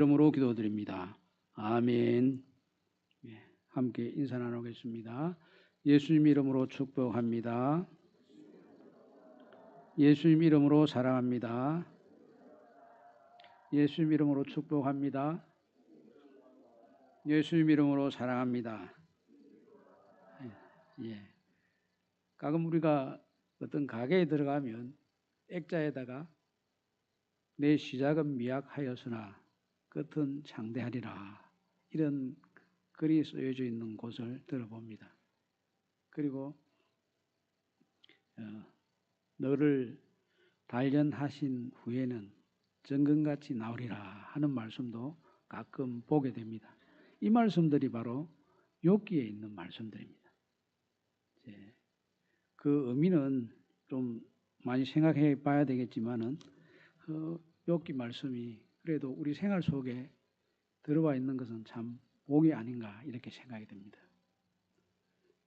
이름으로 기도드립니다. 아멘. 함께 인사 나누겠습니다. 예수님 이름으로 축복합니다. 예수님 이름으로 사랑합니다. 예수님 이름으로 축복합니다. 예수님 이름으로 사랑합니다. 예. 가끔 우리가 어떤 가게에 들어가면 액자에다가 내 시작은 미약하였으나 끝은 장대하리라 이런 글이 쓰여져 있는 곳을 들어봅니다. 그리고 너를 단련하신 후에는 정금같이 나오리라 하는 말씀도 가끔 보게 됩니다. 이 말씀들이 바로 욥기에 있는 말씀들입니다. 그 의미는 좀 많이 생각해 봐야 되겠지만은 욥기 말씀이 그래도 우리 생활 속에 들어와 있는 것은 참 복이 아닌가 이렇게 생각이 됩니다.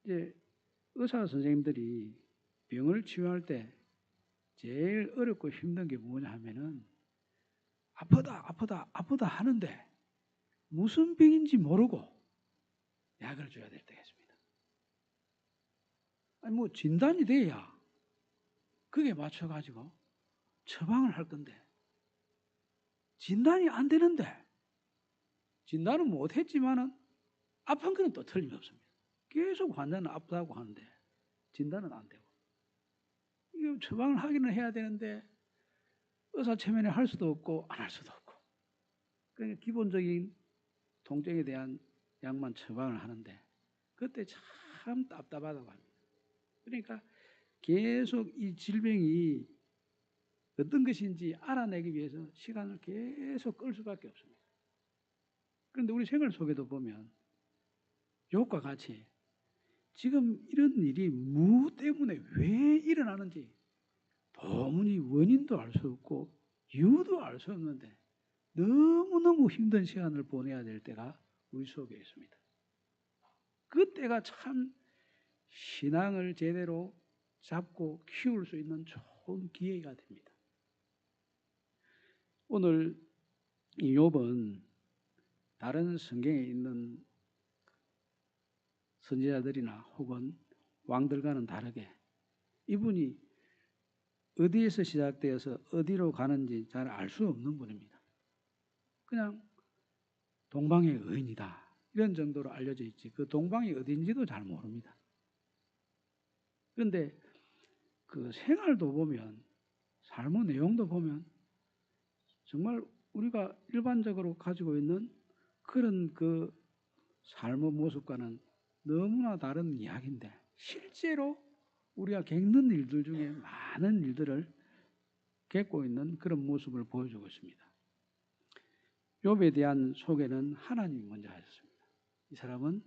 이제 의사 선생님들이 병을 치유할 때 제일 어렵고 힘든 게 뭐냐 하면은 아프다 하는데 무슨 병인지 모르고 약을 줘야 될 때가 있습니다. 아니 뭐 진단이 돼야 그게 맞춰가지고 처방을 할 건데 진단이 안 되는데 진단은 못했지만은 아픈 거는 또 틀림없습니다. 계속 환자는 아프다고 하는데 진단은 안 되고 이거 처방을 하기는 해야 되는데 의사 체면에 할 수도 없고 안 할 수도 없고 그러니까 기본적인 통증에 대한 약만 처방을 하는데 그때 참 답답하다고 합니다. 그러니까 계속 이 질병이 어떤 것인지 알아내기 위해서 시간을 계속 끌 수밖에 없습니다. 그런데 우리 생활 속에도 보면 욥과 같이 지금 이런 일이 무 때문에 왜 일어나는지 도무지 원인도 알 수 없고 이유도 알 수 없는데 너무너무 힘든 시간을 보내야 될 때가 우리 속에 있습니다. 그때가 참 신앙을 제대로 잡고 키울 수 있는 좋은 기회가 됩니다. 오늘 이 욥은 다른 성경에 있는 선지자들이나 혹은 왕들과는 다르게 이분이 어디에서 시작되어서 어디로 가는지 잘 알 수 없는 분입니다. 그냥 동방의 의인이다 이런 정도로 알려져 있지 그 동방이 어딘지도 잘 모릅니다. 그런데 그 생활도 보면 삶의 내용도 보면 정말 우리가 일반적으로 가지고 있는 그런 그 삶의 모습과는 너무나 다른 이야기인데 실제로 우리가 겪는 일들 중에 많은 일들을 겪고 있는 그런 모습을 보여주고 있습니다. 욥에 대한 소개는 하나님이 먼저 하셨습니다. 이 사람은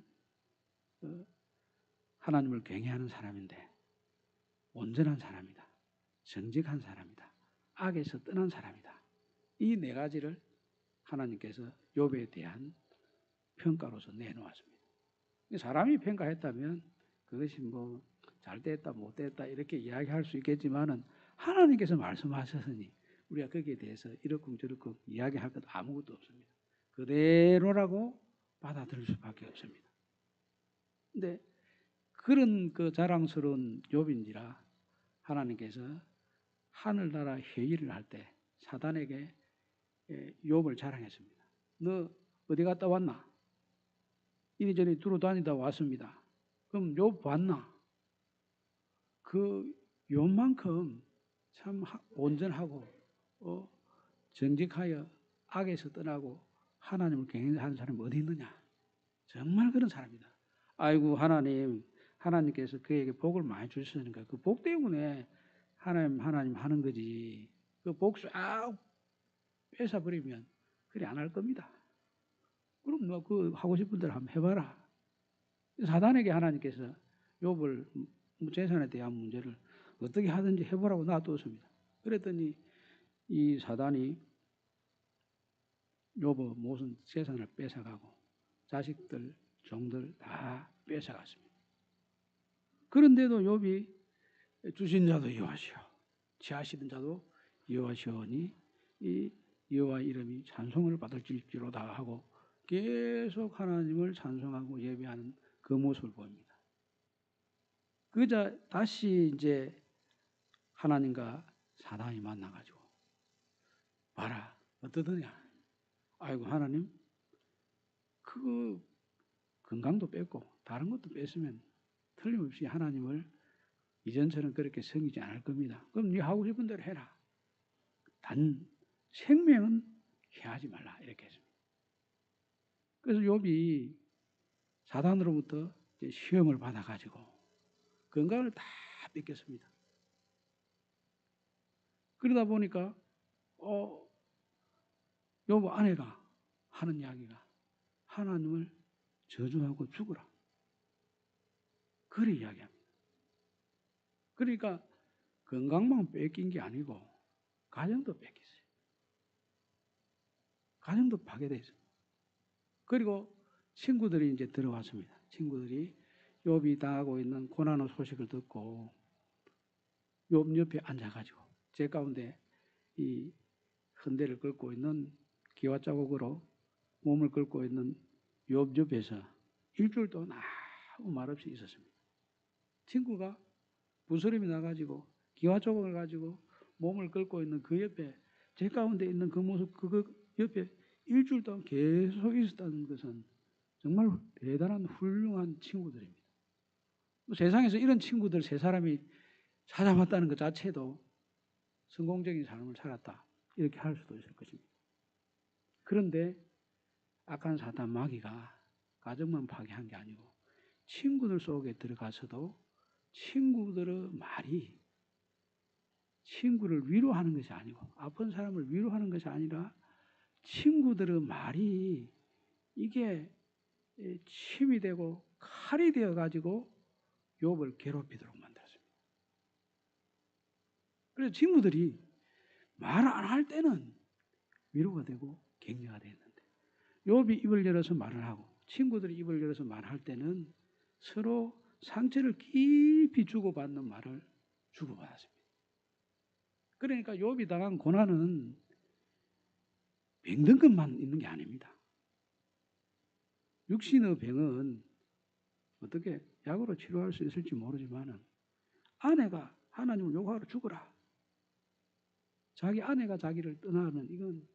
하나님을 경외하는 사람인데 온전한 사람이다. 정직한 사람이다. 악에서 떠난 사람이다. 이 네 가지를 하나님께서 욥에 대한 평가로서 내놓았습니다. 사람이 평가했다면 그것이 뭐 잘됐다 못됐다 이렇게 이야기할 수 있겠지만은 하나님께서 말씀하셨으니 우리가 거기에 대해서 이러쿵저러쿵 이야기할 것 아무것도 없습니다. 그대로라고 받아들일 수밖에 없습니다. 그런데 그런 그 자랑스러운 욥인지라 하나님께서 하늘나라 회의를 할 때 사단에게 욥을 자랑했습니다. 너 어디 갔다 왔나? 이리저리 두루다니다 왔습니다. 그럼 욥 봤나? 그 욥만큼 참 온전하고 정직하여 악에서 떠나고 하나님을 경외하는 사람이 어디 있느냐? 정말 그런 사람이다. 아이고 하나님께서 그에게 복을 많이 주셨으니까 그 복 때문에 하나님 하는 거지. 그 복 싹 뺏어버리면 그래 안 할 겁니다. 그럼 너 그 하고 싶은 대로 한번 해봐라. 사단에게 하나님께서 욥을 재산에 대한 문제를 어떻게 하든지 해보라고 놔두었습니다. 그랬더니 이 사단이 욥의 모든 재산을 뺏어가고 자식들, 종들 다 뺏어갔습니다. 그런데도 욥이 주신 자도 여호와시오, 취하시는 자도 여호와시오니 이 여호와 이름이 찬송을 받을지로다 하고 계속 하나님을 찬송하고 예배하는 그 모습을 보입니다. 그러자 다시 이제 하나님과 사단이 만나가지고 봐라 어떠더냐. 아이고 하나님 그 건강도 뺐고 다른 것도 뺐으면 틀림없이 하나님을 이전처럼 그렇게 섬기지 않을 겁니다. 그럼 네 하고 싶은 대로 해라. 단 생명은 해하지 말라 이렇게 했습니다. 그래서 욥이 사단으로부터 이제 시험을 받아가지고 건강을 다 뺏겼습니다. 그러다 보니까 욥 아내가 하는 이야기가 하나님을 저주하고 죽으라. 그래 이야기합니다. 그러니까 건강만 뺏긴 게 아니고 가정도 뺏겼어요. 가정도 파괴됐어요. 그리고 친구들이 이제 들어왔습니다. 친구들이 욥이 당하고 있는 고난의 소식을 듣고 욥 옆에 앉아가지고 제 가운데 이 헌대를 긁고 있는 기와 자국으로 몸을 긁고 있는 욥 옆에서 일주일 동안 아무 말 없이 있었습니다. 친구가 부스럼이 나가지고 기와 조각을 가지고 몸을 긁고 있는 그 옆에 제 가운데 있는 그 모습 그 옆에 일주일 동안 계속 있었다는 것은 정말 대단한 훌륭한 친구들입니다. 세상에서 이런 친구들 세 사람이 찾아왔다는 것 자체도 성공적인 삶을 살았다 이렇게 할 수도 있을 것입니다. 그런데 악한 사단 마귀가 가정만 파괴한 게 아니고 친구들 속에 들어가서도 친구들의 말이 친구를 위로하는 것이 아니고 아픈 사람을 위로하는 것이 아니라 친구들의 말이 이게 침이 되고 칼이 되어 가지고 욥을 괴롭히도록 만들었습니다. 그래서 친구들이 말 안 할 때는 위로가 되고 격려가 됐는데 욥이 입을 열어서 말을 하고 친구들이 입을 열어서 말할 때는 서로 상처를 깊이 주고받는 말을 주고받았습니다. 그러니까 욥이 당한 고난은 병든 것만 있는 게 아닙니다. 육신의 병은 어떻게 약으로 치료할 수 있을지 모르지만 아내가 하나님을 욕하러 죽어라. 자기 아내가 자기를 떠나는 이건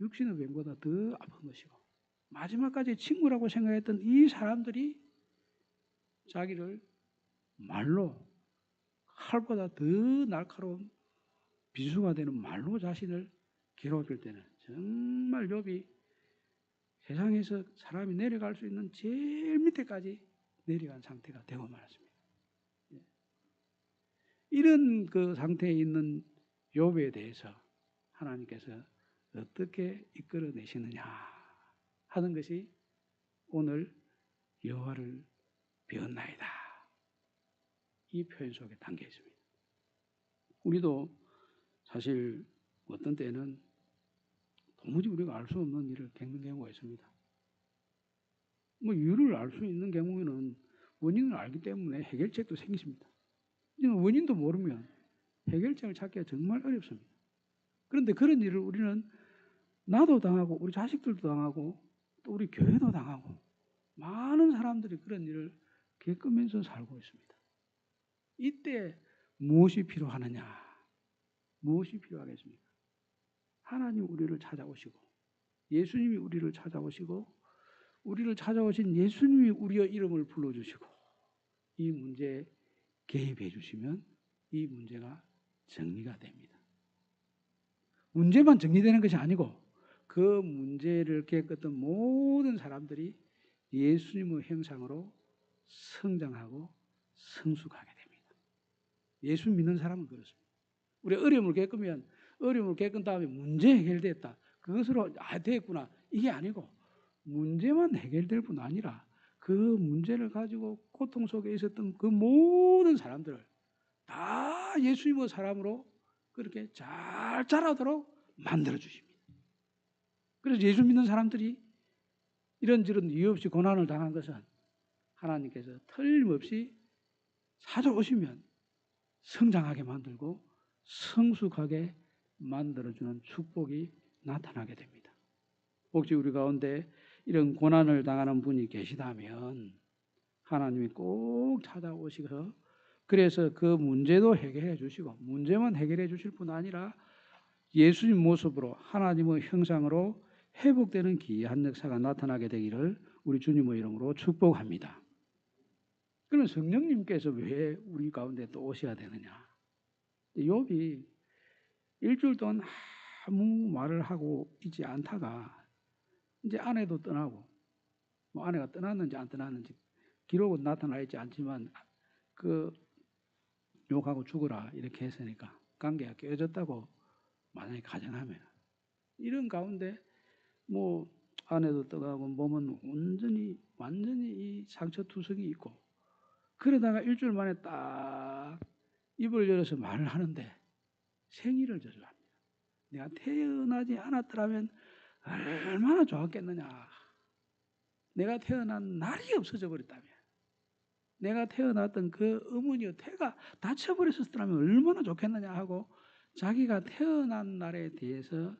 육신의 병보다 더 아픈 것이고 마지막까지 친구라고 생각했던 이 사람들이 자기를 말로 칼보다 더 날카로운 비수가 되는 말로 자신을 괴롭힐 때는 정말 욥이 세상에서 사람이 내려갈 수 있는 제일 밑에까지 내려간 상태가 되고 말았습니다. 이런 그 상태에 있는 욥에 대해서 하나님께서 어떻게 이끌어내시느냐 하는 것이 오늘 여호와를 배웠나이다. 이 표현 속에 담겨 있습니다. 우리도 사실 어떤 때는 도무지 우리가 알 수 없는 일을 겪는 경우가 있습니다. 이유를 알 수 있는 경우에는 원인을 알기 때문에 해결책도 생기십니다. 원인도 모르면 해결책을 찾기가 정말 어렵습니다. 그런데 그런 일을 우리는 나도 당하고 우리 자식들도 당하고 또 우리 교회도 당하고 많은 사람들이 그런 일을 겪으면서 살고 있습니다. 이때 무엇이 필요하느냐? 무엇이 필요하겠습니까? 하나님 우리를 찾아오시고 예수님이 우리를 찾아오시고 우리를 찾아오신 예수님이 우리의 이름을 불러주시고 이 문제에 개입해 주시면 이 문제가 정리가 됩니다. 문제만 정리되는 것이 아니고 그 문제를 겪었던 모든 사람들이 예수님의 형상으로 성장하고 성숙하게 됩니다. 예수 믿는 사람은 그렇습니다. 우리 어려움을 겪으면 어려움을 겪은 다음에 문제 해결됐다. 그것으로 됐구나. 이게 아니고 문제만 해결될 뿐 아니라 그 문제를 가지고 고통 속에 있었던 그 모든 사람들을 다 예수님의 사람으로 그렇게 잘 자라도록 만들어 주십니다. 그래서 예수 믿는 사람들이 이런저런 이유 없이 고난을 당한 것은 하나님께서 틀림없이 찾아오시면 성장하게 만들고 성숙하게 만들어주는 축복이 나타나게 됩니다. 혹시 우리 가운데 이런 고난을 당하는 분이 계시다면 하나님이 꼭 찾아오시서 그래서 그 문제도 해결해 주시고 문제만 해결해 주실 뿐 아니라 예수님 모습으로 하나님의 형상으로 회복되는 기이한 역사가 나타나게 되기를 우리 주님의 이름으로 축복합니다. 그러면 성령님께서 왜 우리 가운데 또 오셔야 되느냐? 욥이 일주일 동안 아무 말을 하고 있지 않다가 이제 아내도 떠나고 뭐 아내가 떠났는지 안 떠났는지 기록은 나타나 있지 않지만 그 욕하고 죽어라 이렇게 했으니까 관계가 깨어졌다고 만약에 가정하면 이런 가운데 뭐 아내도 떠가고 몸은 완전히 이 상처투성이 있고 그러다가 일주일 만에 딱 입을 열어서 말을 하는데 생일을 저주합니다. 내가 태어나지 않았더라면 얼마나 좋았겠느냐. 내가 태어난 날이 없어져 버렸다면 내가 태어났던 그 어머니의 태가 다쳐버렸었더라면 얼마나 좋겠느냐 하고 자기가 태어난 날에 대해서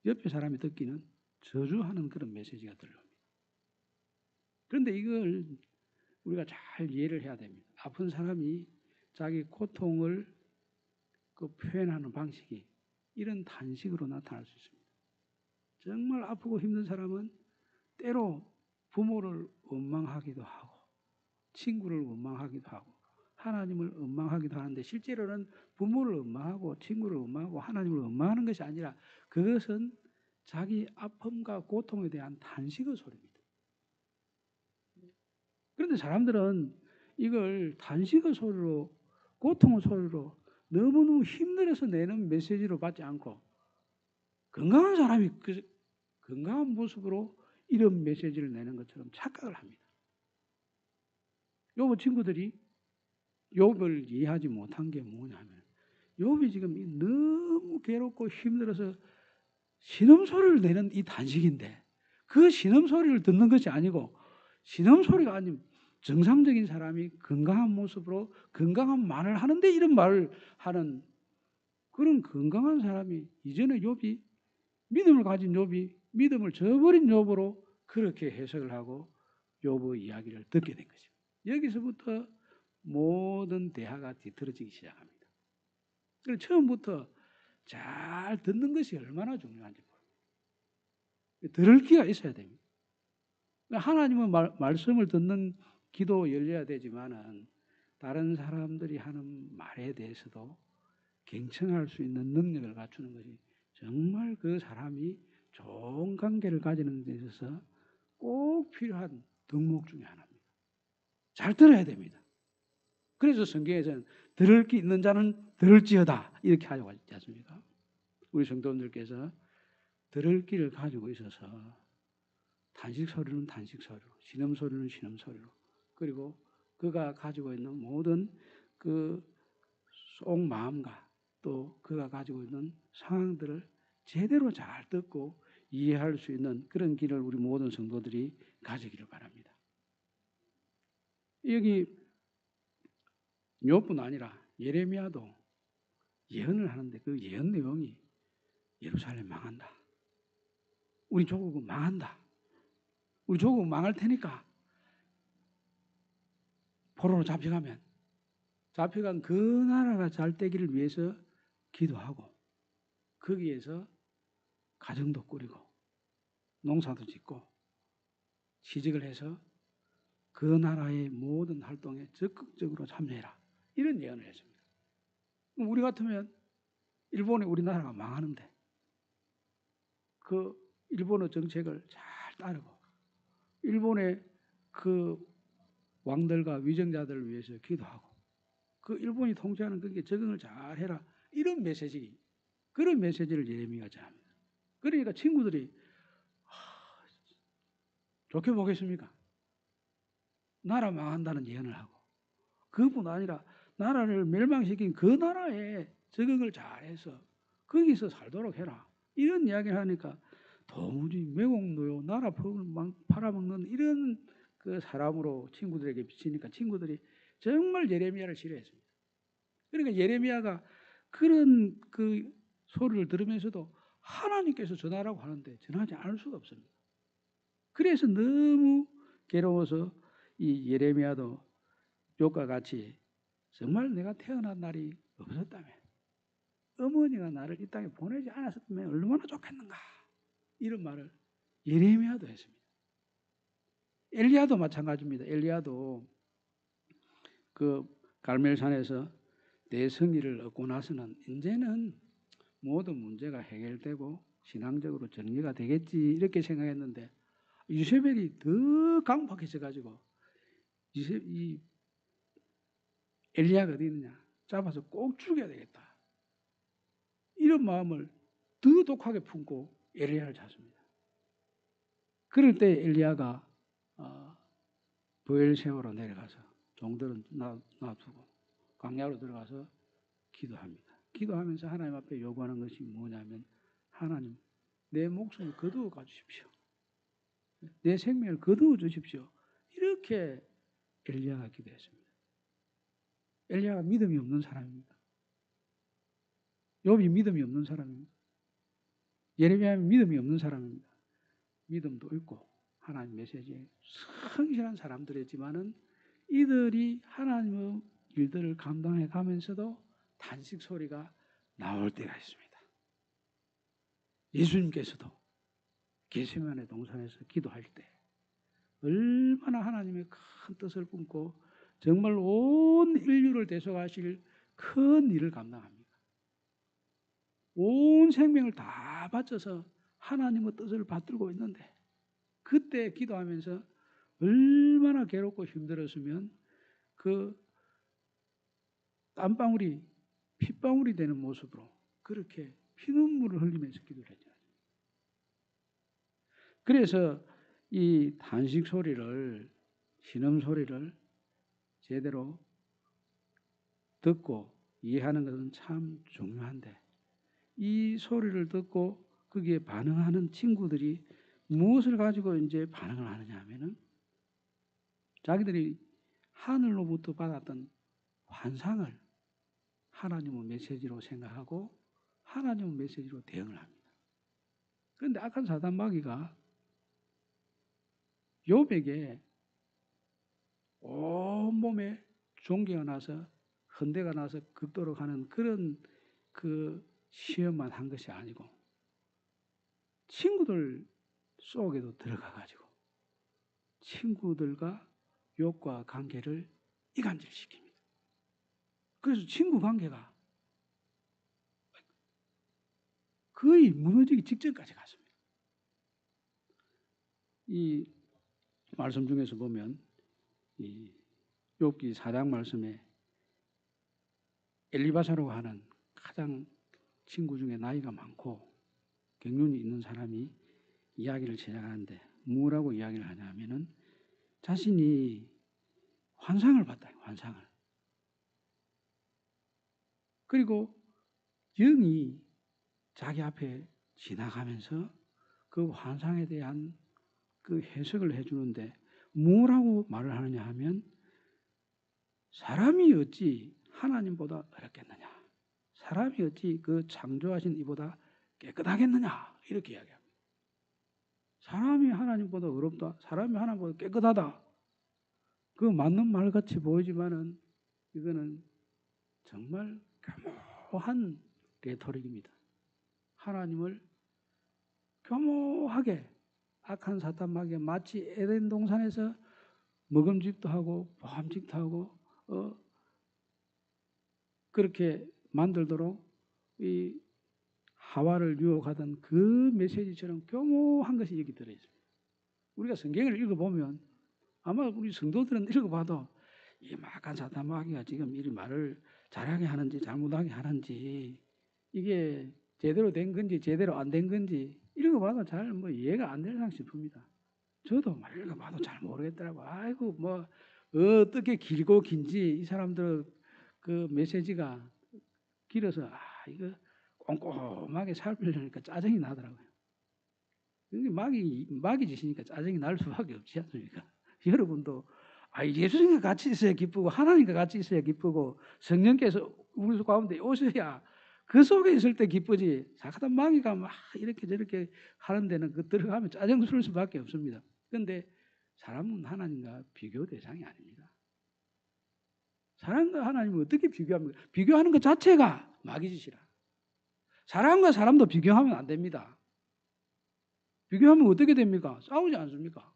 옆에 사람이 듣기는 저주하는 그런 메시지가 들려옵니다. 그런데 이걸 우리가 잘 이해를 해야 됩니다. 아픈 사람이 자기 고통을 그 표현하는 방식이 이런 단식으로 나타날 수 있습니다. 정말 아프고 힘든 사람은 때로 부모를 원망하기도 하고 친구를 원망하기도 하고 하나님을 원망하기도 하는데 실제로는 부모를 원망하고 친구를 원망하고 하나님을 원망하는 것이 아니라 그것은 자기 아픔과 고통에 대한 단식의 소리입니다. 그런데 사람들은 이걸 단식의 소리로 고통의 소리로 너무너무 힘들어서 내는 메시지로 받지 않고 건강한 사람이 그 건강한 모습으로 이런 메시지를 내는 것처럼 착각을 합니다. 욥의 친구들이 욥을 이해하지 못한 게 뭐냐면 욥이 지금 너무 괴롭고 힘들어서 신음소리를 내는 이 단식인데 그 신음소리를 듣는 것이 아니고 신음소리가 아닌 정상적인 사람이 건강한 모습으로 건강한 말을 하는데 이런 말을 하는 그런 건강한 사람이 이전에 욥이 믿음을 가진 욥이 믿음을 저버린 욥으로 그렇게 해석을 하고 욥의 이야기를 듣게 된 것입니다. 여기서부터 모든 대화가 뒤틀어지기 시작합니다. 그래서 처음부터 잘 듣는 것이 얼마나 중요한지 모릅니다. 들을 기가 있어야 됩니다. 하나님의 말씀을 듣는 기도 열려야 되지만은 다른 사람들이 하는 말에 대해서도 경청할 수 있는 능력을 갖추는 것이 정말 그 사람이 좋은 관계를 가지는 데 있어서 꼭 필요한 덕목 중에 하나입니다. 잘 들어야 됩니다. 그래서 성경에서는 들을 기 있는 자는 들을지어다 이렇게 하려고 하지 않습니까? 우리 성도님들께서 들을 기를 가지고 있어서 단식 소리는 단식 소리로, 신음 소리는 신음 소리로, 그리고 그가 가지고 있는 모든 그 속 마음과 또 그가 가지고 있는 상황들을 제대로 잘 듣고 이해할 수 있는 그런 길을 우리 모든 성도들이 가지기를 바랍니다. 여기 욥뿐 아니라 예레미야도 예언을 하는데 그 예언 내용이 예루살렘 망한다. 우리 조국은 망한다. 우리 조국은 망할 테니까 포로로 잡혀간 그 나라가 잘 되기를 위해서 기도하고 거기에서 가정도 꾸리고 농사도 짓고 취직을 해서 그 나라의 모든 활동에 적극적으로 참여해라. 이런 예언을 했습니다. 우리 같으면 일본이 우리나라가 망하는데 그 일본의 정책을 잘 따르고 일본의 그 왕들과 위정자들을 위해서 기도하고 그 일본이 통치하는 거기에 적응을 잘 해라. 이런 메시지, 그런 메시지를 예레미야가 전합니다. 그러니까 친구들이 좋게 보겠습니까? 나라 망한다는 예언을 하고 그뿐 아니라 나라를 멸망시킨 그 나라에 적응을 잘해서 거기서 살도록 해라. 이런 이야기를 하니까 도무지 매국노요, 나라 팔아먹는 이런 그 사람으로 친구들에게 비치니까 친구들이 정말 예레미야를 싫어했습니다. 그러니까 예레미야가 그런 그 소리를 들으면서도 하나님께서 전하라고 하는데 전하지 않을 수가 없습니다. 그래서 너무 괴로워서 이 예레미야도 욥과 같이 정말 내가 태어난 날이 없었다면, 어머니가 나를 이 땅에 보내지 않았으면 얼마나 좋겠는가, 이런 말을 예레미야도 했습니다. 엘리야도 마찬가지입니다. 엘리야도 그 갈멜산에서 대성의를 얻고 나서는 이제는 모든 문제가 해결되고 신앙적으로 정리가 되겠지 이렇게 생각했는데, 이세벨이 더 강팍해져 가지고 이 엘리야가 어디 있느냐, 잡아서 꼭 죽여야 되겠다, 이런 마음을 더 독하게 품고 엘리야를 찾습니다. 그럴 때 엘리야가 브엘세바로 내려가서 종들은 놔두고 광야로 들어가서 기도합니다. 기도하면서 하나님 앞에 요구하는 것이 뭐냐면, 하나님, 내 목숨을 거두어 가주십시오. 내 생명을 거두어 주십시오. 이렇게 엘리야가 기도했습니다. 엘리야가 믿음이 없는 사람입니다. 욥이 믿음이 없는 사람입니다. 예레미야는 믿음이 없는 사람입니다. 믿음도 있고 하나님 메시지에 성실한 사람들이지만은 이들이 하나님의 일들을 감당해 가면서도 탄식 소리가 나올 때가 있습니다. 예수님께서도 겟세마네 동산에서 기도할 때 얼마나 하나님의 큰 뜻을 품고 정말 온 인류를 대속하실 큰 일을 감당합니다. 온 생명을 다 바쳐서 하나님의 뜻을 받들고 있는데, 그때 기도하면서 얼마나 괴롭고 힘들었으면 그 땀방울이 핏방울이 되는 모습으로 그렇게 피눈물을 흘리면서 기도를 했죠. 그래서 이 탄식 소리를, 신음 소리를 제대로 듣고 이해하는 것은 참 중요한데, 이 소리를 듣고 거기에 반응하는 친구들이 무엇을 가지고 이제 반응을 하느냐 하면은, 자기들이 하늘로부터 받았던 환상을 하나님의 메시지로 생각하고 하나님의 메시지로 대응을 합니다. 그런데 악한 사단 마귀가 욥에게 온몸에 종기가 나서 헌대가 나서 극도로 가는 그런 그 시험만 한 것이 아니고, 친구들 속에도 들어가 가지고 친구들과 욥과 관계를 이간질시킵니다. 그래서 친구 관계가 거의 무너지기 직전까지 갔습니다. 이 말씀 중에서 보면 이 욥기 4장 말씀에 엘리바사라고 하는 가장 친구 중에 나이가 많고 경륜이 있는 사람이 이야기를 시작하는데, 뭐라고 이야기를 하냐 하면은 자신이 환상을 봤다. 환상을. 그리고 영이 자기 앞에 지나가면서 그 환상에 대한 그 해석을 해주는데, 뭐라고 말을 하느냐 하면, 사람이 어찌 하나님보다 어렵겠느냐, 사람이 어찌 그 창조하신 이보다 깨끗하겠느냐, 이렇게 이야기합니다. 사람이 하나님보다 어렵다, 사람이 하나님보다 깨끗하다, 그 맞는 말같이 보이지만은 이거는 정말 교모한 레토릭입니다. 하나님을 교모하게 악한 사탄 마귀가 마치 에덴 동산에서 먹음직도 하고 보암직도 하고 그렇게 만들도록 이 하와를 유혹하던 그 메시지처럼 교모한 것이 여기 들어있습니다. 우리가 성경을 읽어보면, 아마 우리 성도들은 읽어봐도 이 악한 사탄 마귀가 지금 이 말을 잘하게 하는지 잘못하게 하는지, 이게 제대로 된 건지 제대로 안 된 건지 읽어봐도 잘 이해가 안 되는 싶습니다. 저도 말 읽어봐도 잘 모르겠더라고. 아이고 뭐 어떻게 길고 긴지, 이 사람들 그 메시지가 길어서 이거 꼼꼼하게 살피려니까 짜증이 나더라고요. 마귀 짓이니까 짜증이 날 수밖에 없지 않습니까? 여러분도 예수님과 같이 있어야 기쁘고 하나님과 같이 있어야 기쁘고 성령께서 우리 가운데 오셔야 그 속에 있을 때 기쁘지. 사카단 마귀가 막 이렇게 저렇게 하는 데는 그 들어가면 짜증스러울 수밖에 없습니다. 그런데 사람은 하나님과 비교 대상이 아닙니다. 사람과 하나님을 어떻게 비교합니까? 비교하는 것 자체가 마귀 짓이라. 사람과 사람도 비교하면 안 됩니다. 비교하면 어떻게 됩니까? 싸우지 않습니까?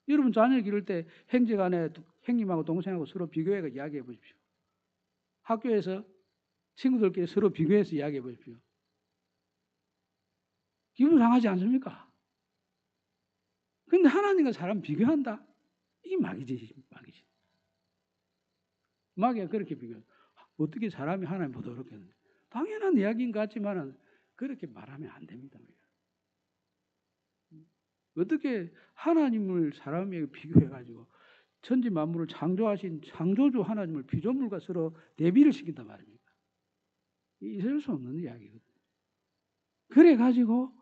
여러분 자녀 기를 때 형제간에 형님하고 동생하고 서로 비교해서 이야기해 보십시오. 학교에서 친구들끼리 서로 비교해서 이야기해 보십시오. 기분 상하지 않습니까? 그런데 하나님과 사람 비교한다? 이 마귀짓이 마귀짓. 마귀가 그렇게 비교해. 어떻게 사람이 하나님보다 어렵겠는데? 당연한 이야기인 것 같지만 그렇게 말하면 안 됩니다. 어떻게 하나님을 사람에게 비교해가지고 천지 만물을 창조하신 창조주 하나님을 피조물과 서로 대비를 시킨단 말입니까? 있을 수 없는 이야기거든요. 그래가지고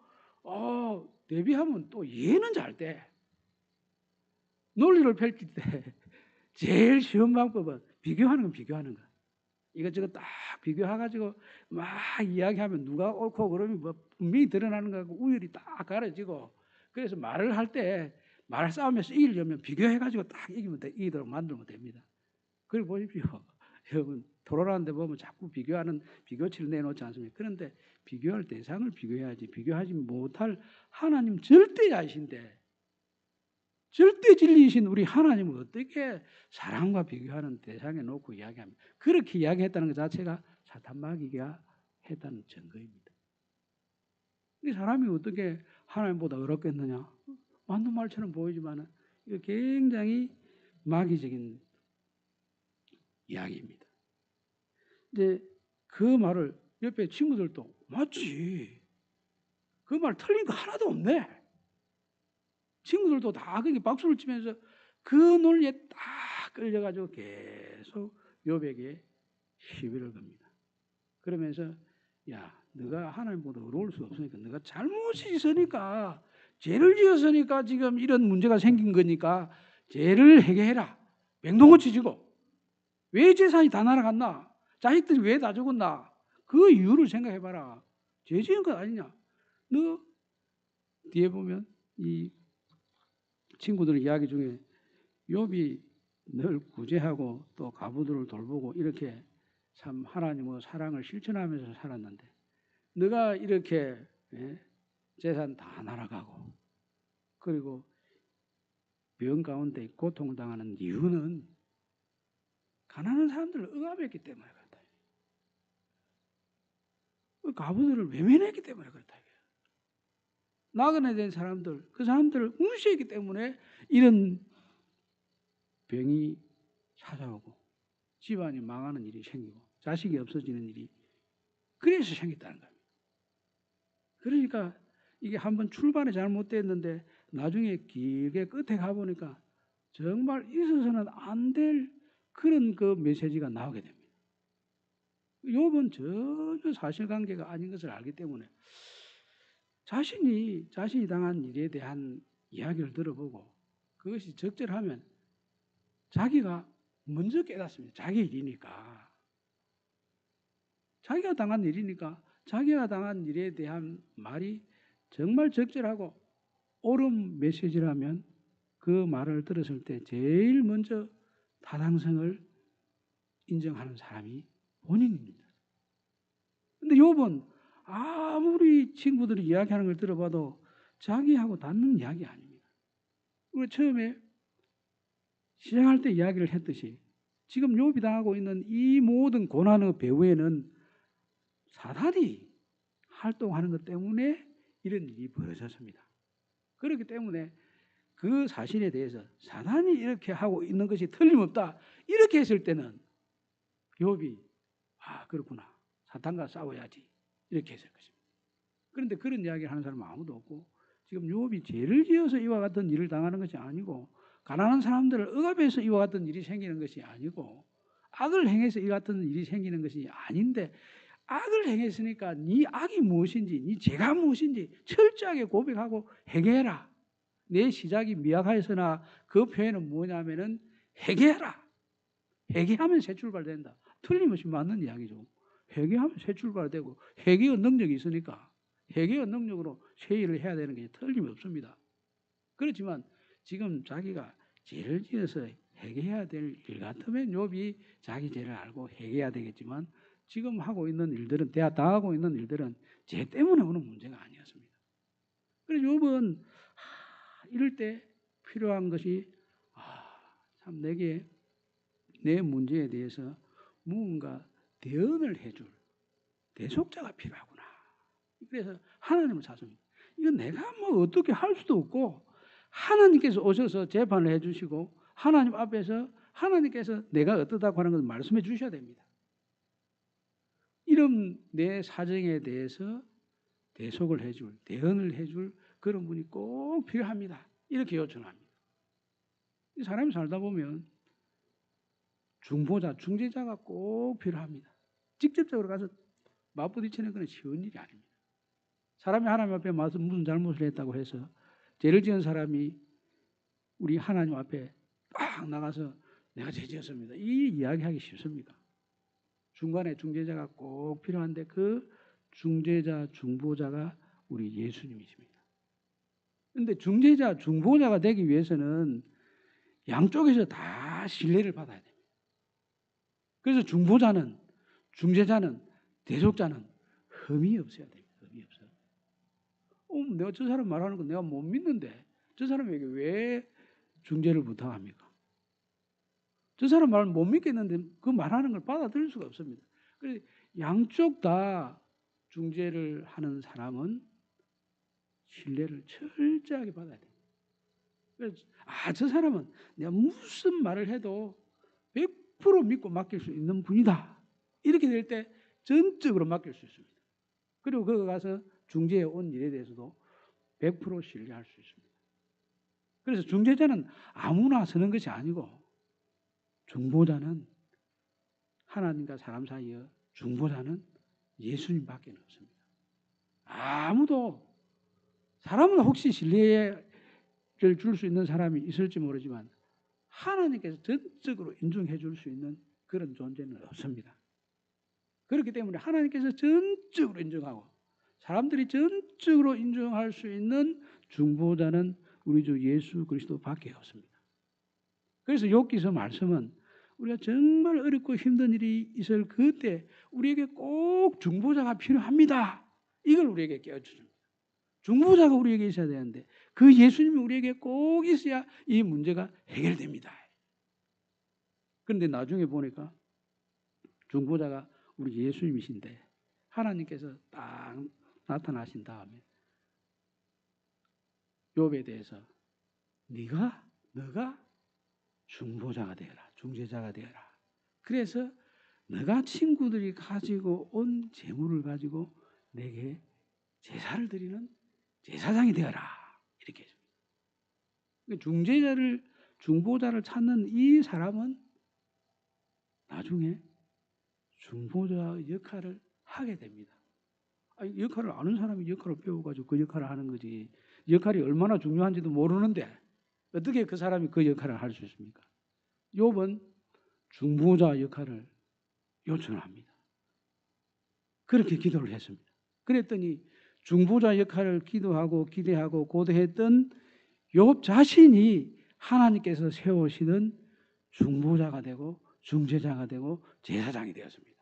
대비하면 또 이해는 잘 돼. 논리를 펼칠 때 제일 쉬운 방법은 비교하는 건 비교하는 거. 이것저것 딱 비교해가지고 막 이야기하면 누가 옳고 그러면 뭐 분명히 드러나는 거고 우열이 딱 가려지고 그래서 말을 할 때 말 싸움에서 이기려면 비교해가지고 딱 이기도록 만들면 됩니다. 그리고 보십시오. 여러분 토론하는데 보면 자꾸 비교하는 비교치를 내놓지 않습니까? 그런데 비교할 대상을 비교해야지 비교하지 못할 하나님 절대자이신데 절대 진리이신 우리 하나님을 어떻게 사람과 비교하는 대상에 놓고 이야기합니까? 그렇게 이야기했다는 것 자체가 사탄 마귀가 했다는 증거입니다. 이 사람이 어떻게 하나님보다 어렵겠느냐? 맞는 말처럼 보이지만 이거 굉장히 마귀적인 이야기입니다. 이제 그 말을 옆에 친구들도 맞지. 그 말 틀린 거 하나도 없네. 친구들도 다 그게 박수를 치면서 그 논리에 딱 끌려가지고 계속 욥에게 시비를 겁니다. 그러면서 야, 너가 하나님보다 어려울 수 없으니까 너가 잘못이 있으니까 죄를 지었으니까 지금 이런 문제가 생긴 거니까 죄를 해결해라. 맹동어치 지고 왜 재산이 다 날아갔나? 자식들이 왜 다 죽었나? 그 이유를 생각해봐라. 죄 지은 것 아니냐? 너 뒤에 보면 이 친구들 이야기 중에 욥이 늘 구제하고 또 가부들을 돌보고 이렇게 참 하나님의 사랑을 실천하면서 살았는데 너가 이렇게 재산 다 날아가고 그리고 병 가운데 고통을 당하는 이유는 가난한 사람들을 억압했기 때문에 그렇다. 가부들을 외면했기 때문에 그렇다. 나그네 된 사람들, 그 사람들을 무시했기 때문에 이런 병이 찾아오고 집안이 망하는 일이 생기고 자식이 없어지는 일이 그래서 생겼다는 겁니다. 그러니까 이게 한번 출발이 잘못됐는데 나중에 길게 끝에 가보니까 정말 있어서는 안 될 그런 그 메시지가 나오게 됩니다. 욥은 전혀 사실관계가 아닌 것을 알기 때문에 자신이 당한 일에 대한 이야기를 들어보고 그것이 적절하면 자기가 먼저 깨닫습니다. 자기 일이니까. 자기가 당한 일이니까 자기가 당한 일에 대한 말이 정말 적절하고 옳은 메시지라면 그 말을 들었을 때 제일 먼저 타당성을 인정하는 사람이 본인입니다. 근데 욥은 아무리 친구들이 이야기하는 걸 들어봐도 자기하고 닿는 이야기 아닙니다. 우리 처음에 시작할 때 이야기를 했듯이 지금 욥이 당하고 있는 이 모든 고난의 배후에는 사탄이 활동하는 것 때문에 이런 일이 벌어졌습니다. 그렇기 때문에 그 사실에 대해서 사탄이 이렇게 하고 있는 것이 틀림없다. 이렇게 했을 때는 욥이 그렇구나. 사탄과 싸워야지. 이렇게 했을 것입니다. 그런데 그런 이야기를 하는 사람은 아무도 없고 지금 욥이 죄를 지어서 이와 같은 일을 당하는 것이 아니고 가난한 사람들을 억압해서 이와 같은 일이 생기는 것이 아니고 악을 행해서 이와 같은 일이 생기는 것이 아닌데 악을 행했으니까 네 악이 무엇인지 네 죄가 무엇인지 철저하게 고백하고 회개해라. 내 시작이 미약하였으나 그 표현은 뭐냐면은 회개해라. 회개하면 새 출발된다. 틀림없이 맞는 이야기죠. 회개하면 새 출발되고 회개의 능력이 있으니까 회개의 능력으로 새 일을 해야 되는 게 틀림없습니다. 그렇지만 지금 자기가 죄를 지어서 회개해야 될 일 같으면 욥이 자기 죄를 알고 회개해야 되겠지만 지금 하고 있는 일들은 당하고 있는 일들은 죄 때문에 오는 문제가 아니었습니다. 그래서 욥은 이럴 때 필요한 것이 참 내게 내 문제에 대해서 무언가 대언을 해줄 대속자가 필요하구나. 그래서 하나님을 찾습니다. 이건 내가 뭐 어떻게 할 수도 없고 하나님께서 오셔서 재판을 해주시고 하나님 앞에서 하나님께서 내가 어떠다고 하는 것을 말씀해 주셔야 됩니다. 이런 내 사정에 대해서 대속을 해줄, 대언을 해줄 그런 분이 꼭 필요합니다. 이렇게 요청합니다. 이 사람이 살다 보면 중보자, 중재자가 꼭 필요합니다. 직접적으로 가서 맞부딪히는 건 쉬운 일이 아닙니다. 사람이 하나님 앞에 와서 무슨 잘못을 했다고 해서 죄를 지은 사람이 우리 하나님 앞에 딱 나가서 내가 죄 지었습니다. 이 이야기하기 쉽습니까? 중간에 중재자가 꼭 필요한데 그 중재자, 중보자가 우리 예수님이십니다. 그런데 중재자, 중보자가 되기 위해서는 양쪽에서 다 신뢰를 받아야 됩니다. 그래서 중보자는, 중재자는, 대속자는 흠이 없어야 됩니다. 흠이 없어요. 내가 저 사람 말하는 거 내가 못 믿는데 저 사람에게 왜 중재를 부탁합니까? 저 사람 말을 못 믿겠는데 그 말하는 걸 받아들일 수가 없습니다. 그래서 양쪽 다 중재를 하는 사람은 신뢰를 철저하게 받아야 돼요. 그래서 저 사람은 내가 무슨 말을 해도 100% 믿고 맡길 수 있는 분이다. 이렇게 될 때 전적으로 맡길 수 있습니다. 그리고 거기 가서 중재해 온 일에 대해서도 100% 신뢰할 수 있습니다. 그래서 중재자는 아무나 서는 것이 아니고 중보자는 하나님과 사람 사이에 중보자는 예수님밖에 없습니다. 아무도 사람은 혹시 신뢰를 줄 수 있는 사람이 있을지 모르지만 하나님께서 전적으로 인정해 줄 수 있는 그런 존재는 없습니다. 그렇기 때문에 하나님께서 전적으로 인정하고 사람들이 전적으로 인정할 수 있는 중보자는 우리 주 예수 그리스도밖에 없습니다. 그래서 욥기서 말씀은 우리가 정말 어렵고 힘든 일이 있을 그때 우리에게 꼭 중보자가 필요합니다. 이걸 우리에게 깨워줍니다. 중보자가 우리에게 있어야 되는데 그 예수님이 우리에게 꼭 있어야 이 문제가 해결됩니다. 그런데 나중에 보니까 중보자가 우리 예수님이신데 하나님께서 딱 나타나신 다음에 욥에 대해서 너가 중보자가 되어라. 중재자가 되어라. 그래서 너가 친구들이 가지고 온 재물을 가지고 내게 제사를 드리는 제사장이 되어라. 이렇게 했습니다. 중보자를 찾는 이 사람은 나중에 중보자 역할을 하게 됩니다. 역할을 아는 사람이 역할을 배워가지고 그 역할을 하는 거지. 역할이 얼마나 중요한지도 모르는데 어떻게 그 사람이 그 역할을 할 수 있습니까? 욥은 중보자 역할을 요청을 합니다. 그렇게 기도를 했습니다. 그랬더니 중보자 역할을 기도하고 기대하고 고대했던 욥 자신이 하나님께서 세우시던 중보자가 되고 중재자가 되고 제사장이 되었습니다.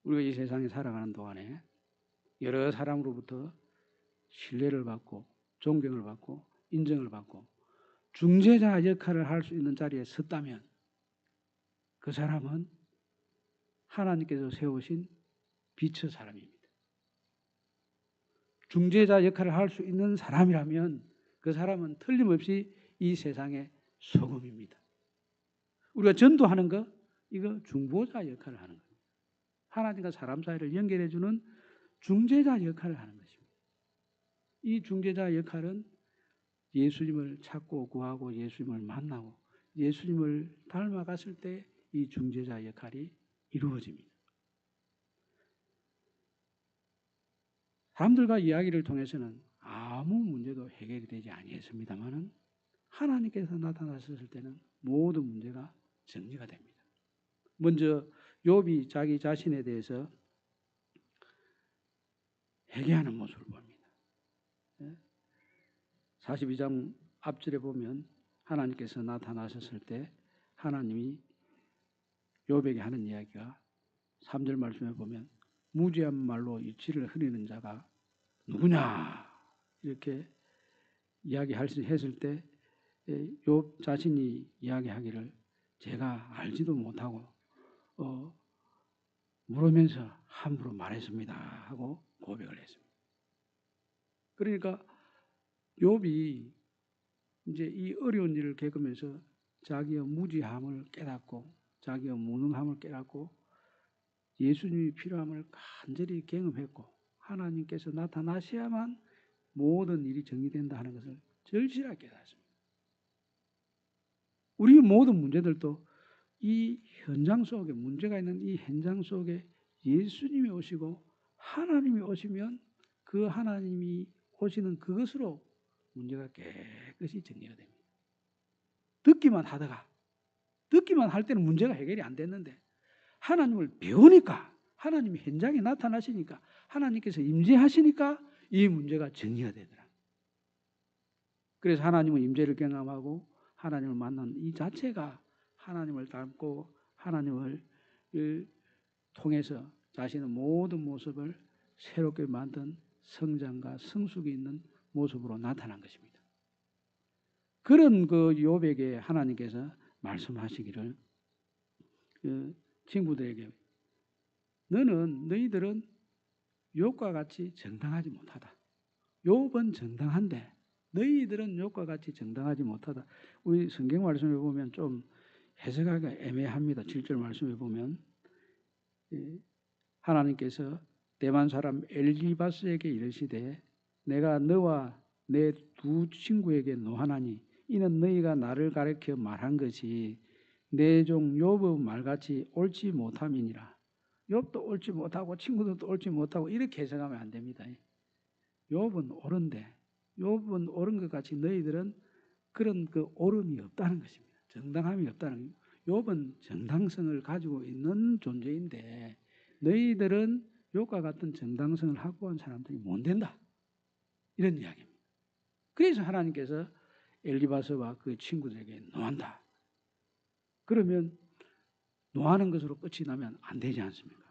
우리가 이 세상에 살아가는 동안에 여러 사람으로부터 신뢰를 받고 존경을 받고 인정을 받고 중재자 역할을 할 수 있는 자리에 섰다면 그 사람은 하나님께서 세우신 빛의 사람입니다. 중재자 역할을 할 수 있는 사람이라면 그 사람은 틀림없이 이 세상의 소금입니다. 우리가 전도하는 거 이거 중보자 역할을 하는 겁니다. 하나님과 사람 사이를 연결해주는 중재자 역할을 하는 것입니다. 이 중재자 역할은 예수님을 찾고 구하고 예수님을 만나고 예수님을 닮아갔을 때 이 중재자 역할이 이루어집니다. 사람들과 이야기를 통해서는 아무 문제도 해결이 되지 아니했습니다만은 하나님께서 나타나셨을 때는 모든 문제가 정리가 됩니다. 먼저 욥이 자기 자신에 대해서 회개하는 모습을 봅니다. 42장 앞절에 보면 하나님께서 나타나셨을 때 하나님이 욥에게 하는 이야기가 3절 말씀에 보면 무지한 말로 이치를 흐리는 자가 누구냐 이렇게 이야기했을 때 욥 자신이 이야기하기를 제가 알지도 못하고 물으면서 함부로 말했습니다 하고 고백을 했습니다. 그러니까 욥이 이제 이 어려운 일을 겪으면서 자기의 무지함을 깨닫고 자기의 무능함을 깨닫고 예수님이 필요함을 간절히 경험했고 하나님께서 나타나셔야만 모든 일이 정리된다 하는 것을 절실하게 깨닫습니다. 우리 모든 문제들도 이 현장 속에 문제가 있는 이 현장 속에 예수님이 오시고 하나님이 오시면 그 하나님이 오시는 그것으로 문제가 깨끗이 정리가 됩니다. 듣기만 할 때는 문제가 해결이 안 됐는데 하나님을 배우니까 하나님이 현장에 나타나시니까 하나님께서 임재하시니까 이 문제가 정리가 되더라. 그래서 하나님의 임재를 경험하고 하나님을 만난 이 자체가 하나님을 닮고 하나님을 통해서 자신의 모든 모습을 새롭게 만든 성장과 성숙이 있는 모습으로 나타난 것입니다. 그런 그 욥에게 하나님께서 말씀하시기를 친구들에게 너희들은 욥과 같이 정당하지 못하다. 욥은 정당한데 너희들은 욥과 같이 정당하지 못하다. 우리 성경 말씀에 보면 좀 해석하기가 애매합니다. 7절 말씀에 보면 하나님께서 대만 사람 엘리바스에게 이르시되 내가 너와 내 두 친구에게 노하나니 이는 너희가 나를 가르쳐 말한 것이 내 종 욥의 말같이 옳지 못함이니라. 욥도 옳지 못하고 친구들도 옳지 못하고 이렇게 해석하면 안 됩니다. 욥은 옳은데 욥은 옳은 것 같이 너희들은 그런 그 옳음이 없다는 것입니다. 정당함이 없다는 거예요. 욥은 정당성을 가지고 있는 존재인데 너희들은 욥과 같은 정당성을 확보한 사람들이 못 된다. 이런 이야기입니다. 그래서 하나님께서 엘리바스와 그 친구들에게 노한다. 그러면 노하는 것으로 끝이 나면 안 되지 않습니까?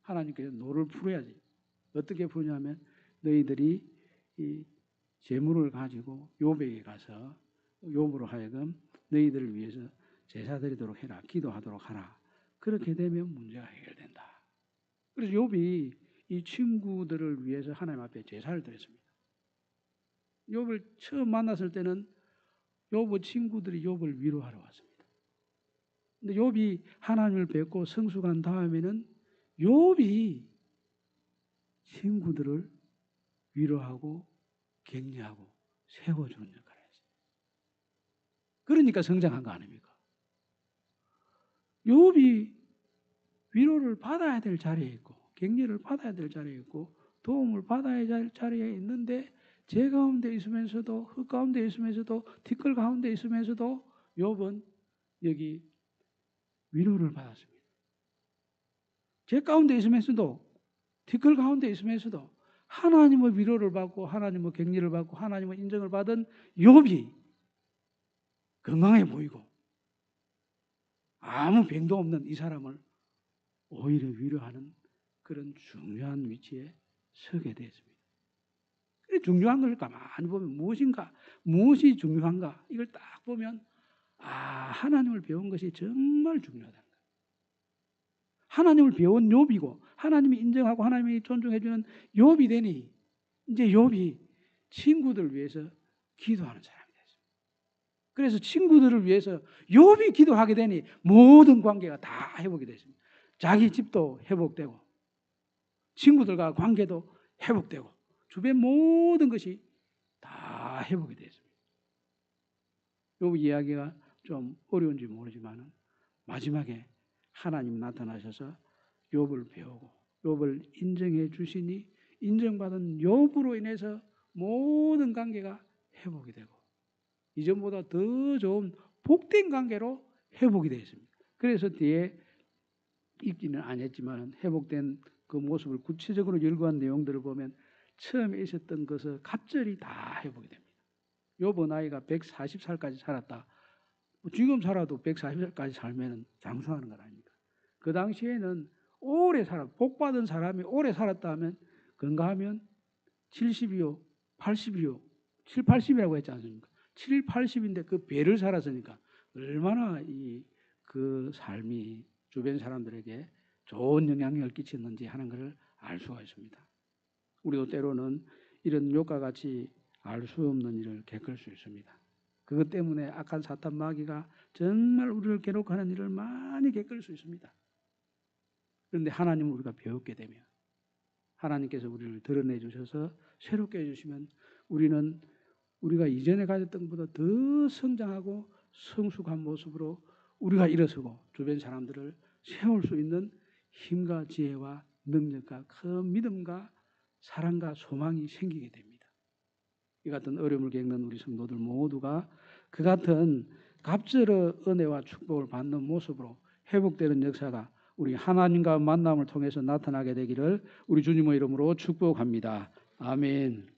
하나님께서 노를 풀어야지. 어떻게 푸냐면 너희들이 이 재물을 가지고 욥에게 가서 욥으로 하여금 너희들을 위해서 제사 드리도록 해라. 기도하도록 하라. 그렇게 되면 문제가 해결된다. 그래서 욥이 이 친구들을 위해서 하나님 앞에 제사를 드렸습니다. 욥을 처음 만났을 때는 욥의 친구들이 욥을 위로하러 왔습니다. 근데 욥이 하나님을 뵙고 성숙한 다음에는 욥이 친구들을 위로하고 격려하고 세워주는 역할을 했어요. 그러니까 성장한 거 아닙니까? 욥이 위로를 받아야 될 자리에 있고 격려를 받아야 될 자리에 있고 도움을 받아야 될 자리에 있는데 죄 가운데 있으면서도 흙 가운데 있으면서도 티끌 가운데 있으면서도 욥은 여기 위로를 받았습니다. 죄 가운데 있으면서도 티끌 가운데 있으면서도 하나님의 위로를 받고 하나님의 격려를 받고 하나님의 인정을 받은 욥이 건강해 보이고 아무 병도 없는 이 사람을 오히려 위로하는 그런 중요한 위치에 서게 되었습니다. 중요한 걸 가만히 보면 무엇이 중요한가 이걸 딱 보면 하나님을 배운 것이 정말 중요하다. 하나님을 배운 욥이고 하나님이 인정하고 하나님이 존중해주는 욥이 되니 이제 욥이 친구들을 위해서 기도하는 사람이 됐어요. 그래서 친구들을 위해서 욥이 기도하게 되니 모든 관계가 다 회복이 됐습니다. 자기 집도 회복되고 친구들과 관계도 회복되고 주변 모든 것이 다 회복이 됐습니다. 욥 이야기가 좀 어려운지 모르지만 마지막에 하나님 나타나셔서 욥을 배우고 욥을 인정해 주시니 인정받은 욥으로 인해서 모든 관계가 회복이 되고 이전보다 더 좋은 복된 관계로 회복이 되어 있습니다. 그래서 뒤에 있기는 아니었지만 회복된 그 모습을 구체적으로 열거한 내용들을 보면 처음에 있었던 것을 갑절이 다 회복이 됩니다. 욥의 나이가 140살까지 살았다. 지금 살아도 140살까지 살면 장수하는 것 아닙니까? 그 당시에는 오래 복 받은 사람이 오래 살았다 하면 건강하면 70이요, 80이요, 7, 80이라고 했지 않습니까? 7, 80인데 그 배를 살았으니까 얼마나 그 삶이 주변 사람들에게 좋은 영향력을 끼쳤는지 하는 것을 알 수가 있습니다. 우리도 때로는 이런 욥과 같이 알 수 없는 일을 겪을 수 있습니다. 그것 때문에 악한 사탄 마귀가 정말 우리를 괴롭히는 일을 많이 겪을 수 있습니다. 그런데 하나님을 우리가 배웠게 되면 하나님께서 우리를 드러내 주셔서 새롭게 해주시면 우리는 우리가 이전에 가졌던 것보다 더 성장하고 성숙한 모습으로 우리가 일어서고 주변 사람들을 세울 수 있는 힘과 지혜와 능력과 큰 믿음과 사랑과 소망이 생기게 됩니다. 이 같은 어려움을 겪는 우리 성도들 모두가 그 같은 갑절의 은혜와 축복을 받는 모습으로 회복되는 역사가 우리 하나님과 만남을 통해서 나타나게 되기를 우리 주님의 이름으로 축복합니다. 아멘.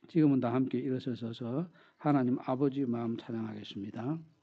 지금은 다 함께 일어서서 하나님 아버지 마음 찬양하겠습니다.